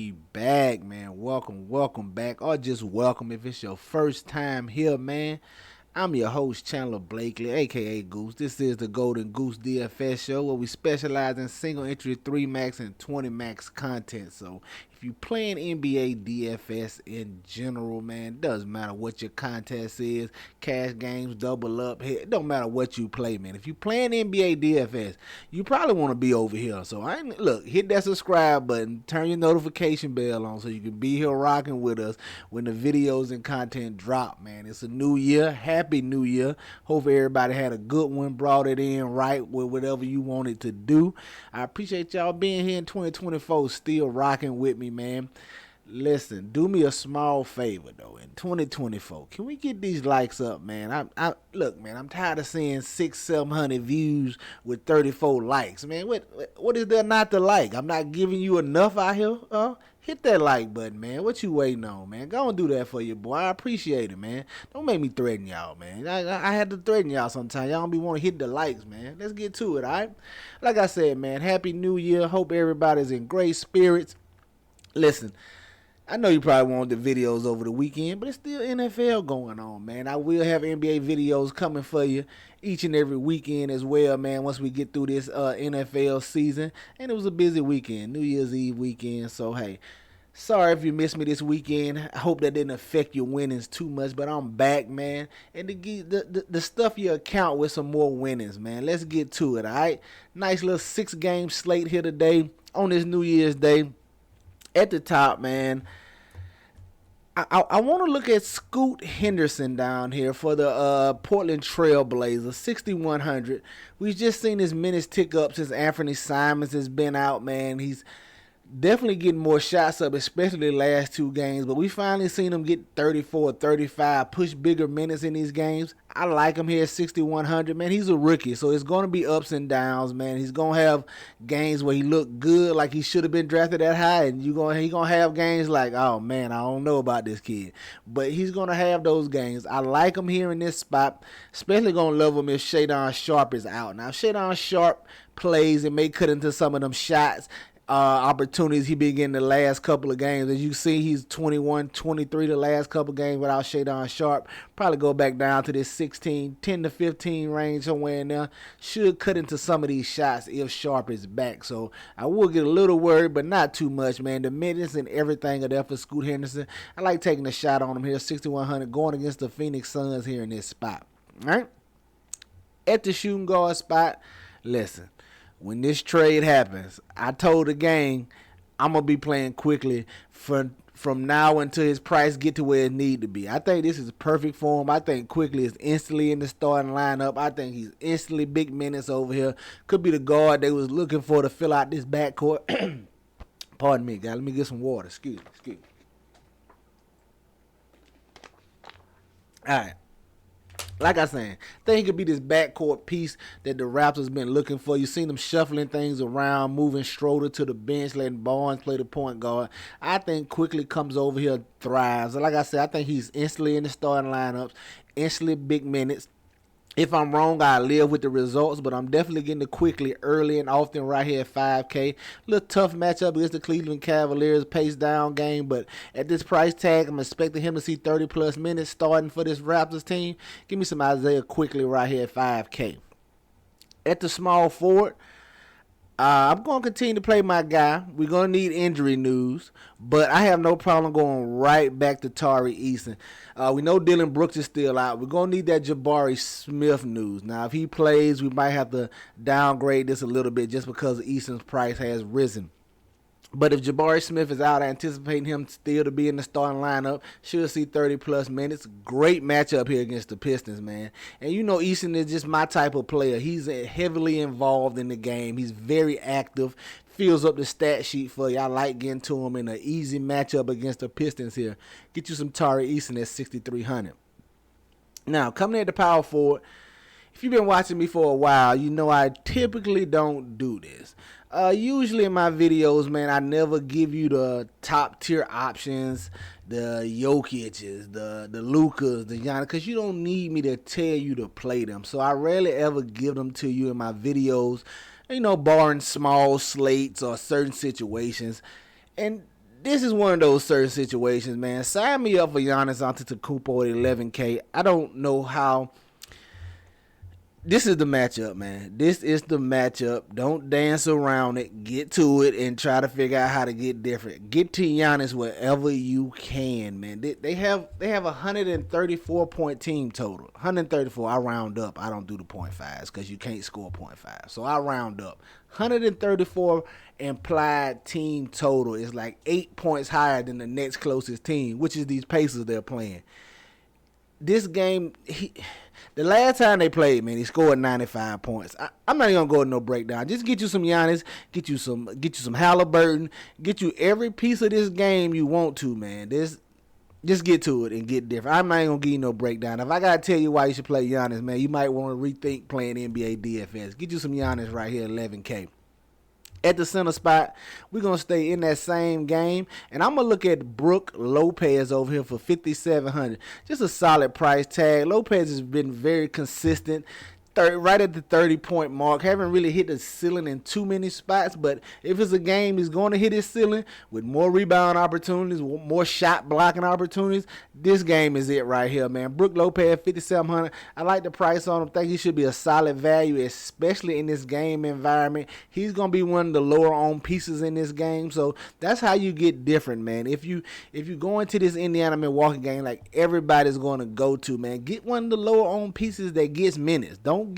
We back, man. Welcome back, or just welcome if it's your first time here, man. I'm your host, Chandler Blakely, aka Goose. This is the Golden Goose DFS show where we specialize in single entry 3 max and 20 max content. So if you playing NBA DFS in general, man, it doesn't matter what your contest is, cash games, double up, it don't matter what you play, man. If you playing NBA DFS, you probably want to be over here. So look, hit that subscribe button, turn your notification bell on so you can be here rocking with us when the videos and content drop, man. It's a new year. Happy New Year. Hope everybody had a good one, brought it in right with whatever you wanted to do. I appreciate y'all being here in 2024, still rocking with me, man. Listen, do me a small favor though. In 2024, can we get these likes up, man? Look, man. I'm tired of seeing 600-700 views with 34 likes, man. What is there not to like? I'm not giving you enough out here. Hit that like button, man. What you waiting on, man? Go and do that for your boy. I appreciate it, man. Don't make me threaten y'all, man. I had to threaten y'all sometimes. Y'all don't be want to hit the likes, man. Let's get to it, all right? Like I said, man, Happy New Year. Hope everybody's in great spirits. Listen, I know you probably wanted the videos over the weekend, but it's still NFL going on, man. I will have NBA videos coming for you each and every weekend as well, man, once we get through this NFL season. And it was a busy weekend, New Year's Eve weekend, so hey, sorry if you missed me this weekend. I hope that didn't affect your winnings too much, but I'm back, man. And to stuff your account with some more winnings, man. Let's get to it, all right? Nice little 6-game slate here today on this New Year's Day. At the top, man, I want to look at Scoot Henderson down here for the Portland Trail Blazers, 6,100. We've just seen his minutes tick up since Anthony Simons has been out, man. He's definitely getting more shots up, especially the last 2 games. But we finally seen him get 34, 35, push bigger minutes in these games. I like him here at 6,100, man. He's a rookie, so it's going to be ups and downs, man. He's going to have games where he looked good, like he should have been drafted that high, and he's going to have games like, oh, man, I don't know about this kid. But he's going to have those games. I like him here in this spot, especially going to love him if Shadon Sharp is out. Now, if Shadon Sharp plays and may cut into some of them shots, opportunities he been getting the last couple of games. As you see, he's 21, 23 the last couple of games without Shadon Sharp. Probably go back down to this 16, 10 to 15 range somewhere in there. Should cut into some of these shots if Sharp is back. So I will get a little worried, but not too much, man. The minutes and everything are there for Scoot Henderson. I like taking a shot on him here, 6,100, going against the Phoenix Suns here in this spot. All right? At the shooting guard spot, listen. When this trade happens, I told the gang I'm going to be playing quickly from now until his price get to where it need to be. I think this is perfect for him. I think Quickly is instantly in the starting lineup. I think he's instantly big minutes over here. Could be the guard they was looking for to fill out this backcourt. Pardon me, guys. Let me get some water. Excuse me. All right. Like I said, I think he could be this backcourt piece that the Raptors been looking for. You seen them shuffling things around, moving Schroeder to the bench, letting Barnes play the point guard. I think Quickly comes over here, thrives. And like I said, I think he's instantly in the starting lineups, instantly big minutes. If I'm wrong, I live with the results, but I'm definitely getting it Quickly early and often right here at 5K. Little tough matchup against the Cleveland Cavaliers, pace down game, but at this price tag, I'm expecting him to see 30-plus minutes starting for this Raptors team. Give me some Isaiah Quickly right here at 5K. At the small forward, I'm going to continue to play my guy. We're going to need injury news, but I have no problem going right back to Tari Eason. We know Dylan Brooks is still out. We're going to need that Jabari Smith news. Now, if he plays, we might have to downgrade this a little bit just because Eason's price has risen. But if Jabari Smith is out, anticipating him still to be in the starting lineup, should see 30-plus minutes. Great matchup here against the Pistons, man. And you know Eason is just my type of player. He's heavily involved in the game. He's very active, fills up the stat sheet for you. I like getting to him in an easy matchup against the Pistons here. Get you some Tari Eason at 6,300. Now, coming at the power forward, if you've been watching me for a while, you know I typically don't do this. Usually in my videos, man, I never give you the top tier options, the Jokic's, the Lukas, the Giannis, because you don't need me to tell you to play them. So I rarely ever give them to you in my videos, you know, barring small slates or certain situations. And This is one of those certain situations, man. Sign me up for Giannis Antetokounmpo at 11K. I don't know how. This is the matchup, man. This is the matchup. Don't dance around it. Get to it and try to figure out how to get different. Get to Giannis wherever you can, man. They have a 134-point team total. 134. I round up. I don't do the .5s because you can't score .5. So I round up. 134 implied team total is like 8 points higher than the next closest team, which is these Pacers they're playing. This game, the last time they played, man, he scored 95 points. I'm not even gonna go into no breakdown. Just get you some Giannis, get you some Halliburton, get you every piece of this game you want to, man. Just get to it and get different. I'm not even gonna give you no breakdown. If I gotta tell you why you should play Giannis, man, you might want to rethink playing NBA DFS. Get you some Giannis right here, 11K. At the center spot, we're going to stay in that same game. And I'm going to look at Brook Lopez over here for $5,700. Just a solid price tag. Lopez has been very consistent. Right at the 30-point mark. Haven't really hit the ceiling in too many spots, but if it's a game he's going to hit his ceiling with more rebound opportunities, more shot blocking opportunities, this game is it right here, man. Brook Lopez, $5,700. I like the price on him. Think he should be a solid value, especially in this game environment. He's going to be one of the lower owned pieces in this game, so that's how you get different, man. If you go into this Indiana-Milwaukee game like everybody's going to go to, man, get one of the lower owned pieces that gets minutes. Don't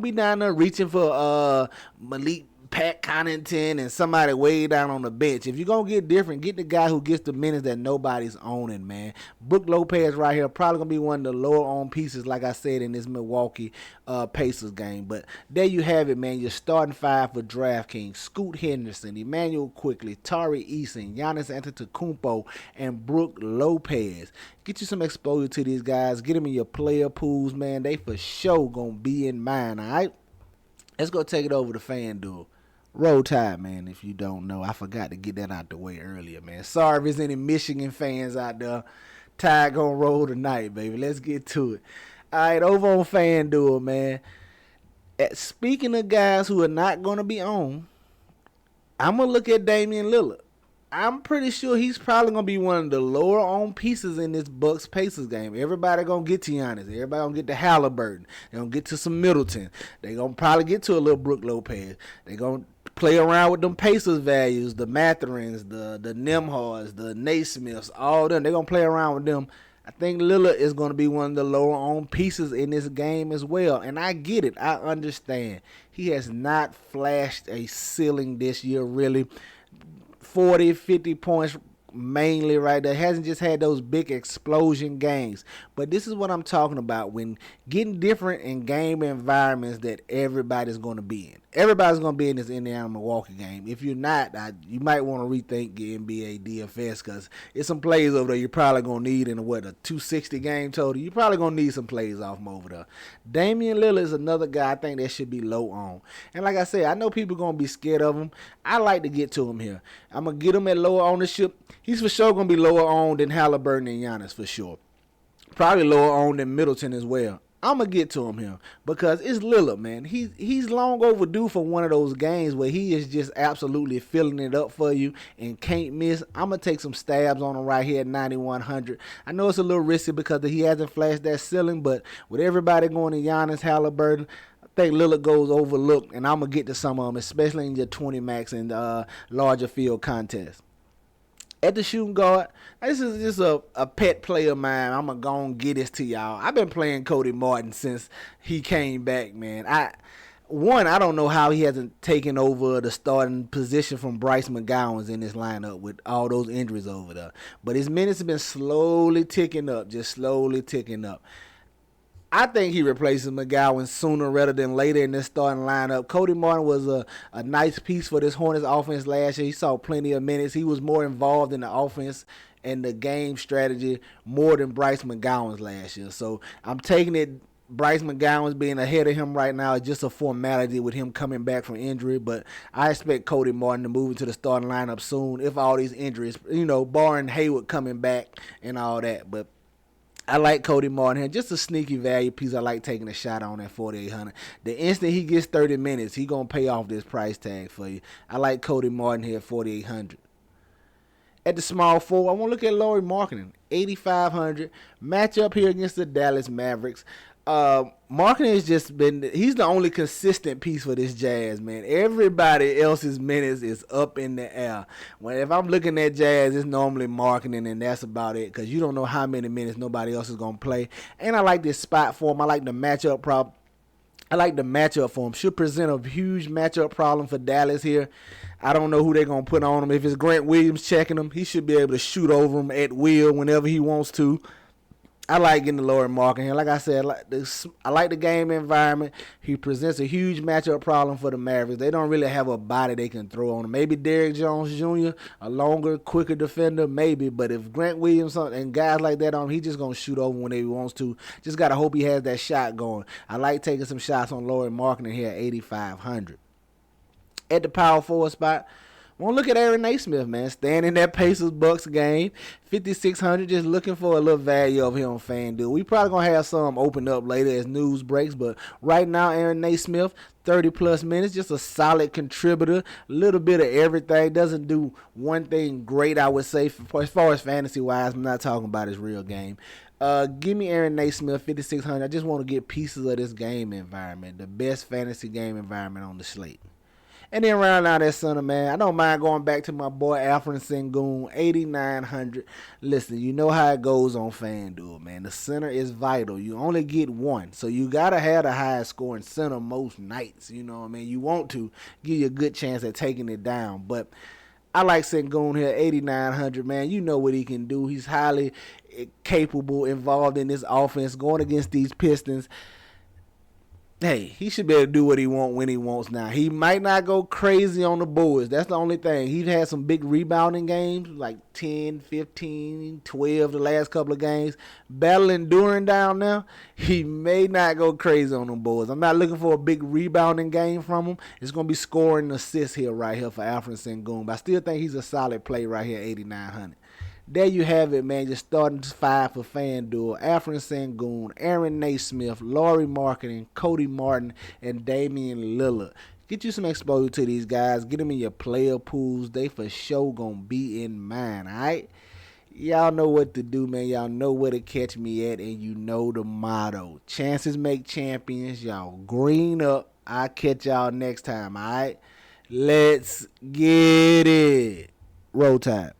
be down there reaching for Malik Pat Connaughton and somebody way down on the bench. If you're going to get different, get the guy who gets the minutes that nobody's owning, man. Brook Lopez right here, probably going to be one of the lower owned pieces, like I said, in this Milwaukee Pacers game. But there you have it, man. Your starting five for DraftKings: Scoot Henderson, Emmanuel Quickley, Tari Eason, Giannis Antetokounmpo, and Brook Lopez. Get you some exposure to these guys. Get them in your player pools, man. They for sure going to be in mine, all right? Let's go take it over to FanDuel. Roll Tide, man, if you don't know. I forgot to get that out the way earlier, man. Sorry if there's any Michigan fans out there. Tide gonna roll tonight, baby. Let's get to it. All right, over on FanDuel, man. Speaking of guys who are not going to be on, I'm going to look at Damian Lillard. I'm pretty sure he's probably going to be one of the lower owned pieces in this Bucks-Pacers game. Everybody going to get to Giannis. Everybody going to get to Halliburton. They're going to get to some Middleton. They're going to probably get to a little Brook Lopez. They're going to play around with them Pacers values, the Matherins, the Nembhards, the Naismiths, all them. They're going to play around with them. I think Lillard is going to be one of the lower owned pieces in this game as well. And I get it. I understand. He has not flashed a ceiling this year, really. 40, 50 points mainly right there. Hasn't just had those big explosion games. But this is what I'm talking about, when getting different in game environments that everybody's going to be in. Everybody's going to be in this Indiana-Milwaukee game. If you're not, you might want to rethink your NBA DFS, because it's some plays over there you're probably going to need in a 260 game total. You're probably going to need some plays off him over there. Damian Lillard is another guy I think that should be low on. And like I said, I know people are going to be scared of him. I like to get to him here. I'm going to get him at lower ownership. He's for sure going to be lower owned than Halliburton and Giannis for sure. Probably lower owned than Middleton as well. I'm going to get to him here because it's Lillard, man. He's long overdue for one of those games where he is just absolutely filling it up for you and can't miss. I'm going to take some stabs on him right here at 9,100. I know it's a little risky because he hasn't flashed that ceiling, but with everybody going to Giannis, Halliburton, I think Lillard goes overlooked, and I'm going to get to some of them, especially in your 20 max and larger field contests. At the shooting guard, this is just a pet play of mine. I'm going to go and get this to y'all. I've been playing Cody Martin since he came back, man. I don't know how he hasn't taken over the starting position from Bryce McGowan's in this lineup with all those injuries over there. But his minutes have been slowly ticking up, just slowly ticking up. I think he replaces McGowan sooner rather than later in this starting lineup. Cody Martin was a nice piece for this Hornets offense last year. He saw plenty of minutes. He was more involved in the offense and the game strategy more than Bryce McGowan's last year. So I'm taking it. Bryce McGowan's being ahead of him right now is just a formality with him coming back from injury. But I expect Cody Martin to move into the starting lineup soon if all these injuries, barring Hayward coming back and all that. But I like Cody Martin here. Just a sneaky value piece I like taking a shot on at 4,800. The instant he gets 30 minutes, he going to pay off this price tag for you. I like Cody Martin here at 4,800. At the small forward, I want to look at Lauri Markkanen, 8,500. Matchup here against the Dallas Mavericks. Markkanen has just he's the only consistent piece for this Jazz, man. Everybody else's minutes is up in the air. If I'm looking at Jazz, it's normally Markkanen, and that's about it, because you don't know how many minutes nobody else is going to play. And I like this spot for him. I like the matchup for him. Should present a huge matchup problem for Dallas here. I don't know who they're going to put on him. If it's Grant Williams checking him, he should be able to shoot over him at will whenever he wants to. I like getting the Lauri Markkanen here. Like I said, I like the game environment. He presents a huge matchup problem for the Mavericks. They don't really have a body they can throw on him. Maybe Derrick Jones Jr., a longer, quicker defender, maybe. But if Grant Williams and guys like that on him, he's just going to shoot over whenever he wants to. Just got to hope he has that shot going. I like taking some shots on Lauri Markkanen here at 8,500. At the power forward spot, I want to look at Aaron Naismith, man. Staying in that Pacers-Bucks game. 5,600, just looking for a little value over here on FanDuel. We probably going to have some open up later as news breaks, but right now, Aaron Naismith, 30-plus minutes, just a solid contributor. A little bit of everything. Doesn't do one thing great, I would say, as far as fantasy-wise. I'm not talking about his real game. Give me Aaron Naismith, 5,600. I just want to get pieces of this game environment, the best fantasy game environment on the slate. And then round out that center, man, I don't mind going back to my boy Alfred Sengun, 8,900. Listen, you know how it goes on FanDuel, man. The center is vital. You only get one, so you got to have the highest scoring center most nights. You know what I mean? You want to give you a good chance at taking it down. But I like Sengun here, 8,900, man. You know what he can do. He's highly capable, involved in this offense, going against these Pistons. Hey, he should be able to do what he wants when he wants now. He might not go crazy on the boards. That's the only thing. He's had some big rebounding games, like 10, 15, 12 the last couple of games. Battling Duran down now, he may not go crazy on them boards. I'm not looking for a big rebounding game from him. It's going to be scoring assists here right here for Alfred Sengun. But I still think he's a solid play right here, 8,900. There you have it, man. Just starting 5 for FanDuel. Alfred Sengun, Aaron Naismith, Lauri Markkanen, Cody Martin, and Damian Lillard. Get you some exposure to these guys. Get them in your player pools. They for sure gonna be in mine, alright? Y'all know what to do, man. Y'all know where to catch me at, and you know the motto. Chances make champions. Y'all green up. I'll catch y'all next time, alright? Let's get it. Roll Tide.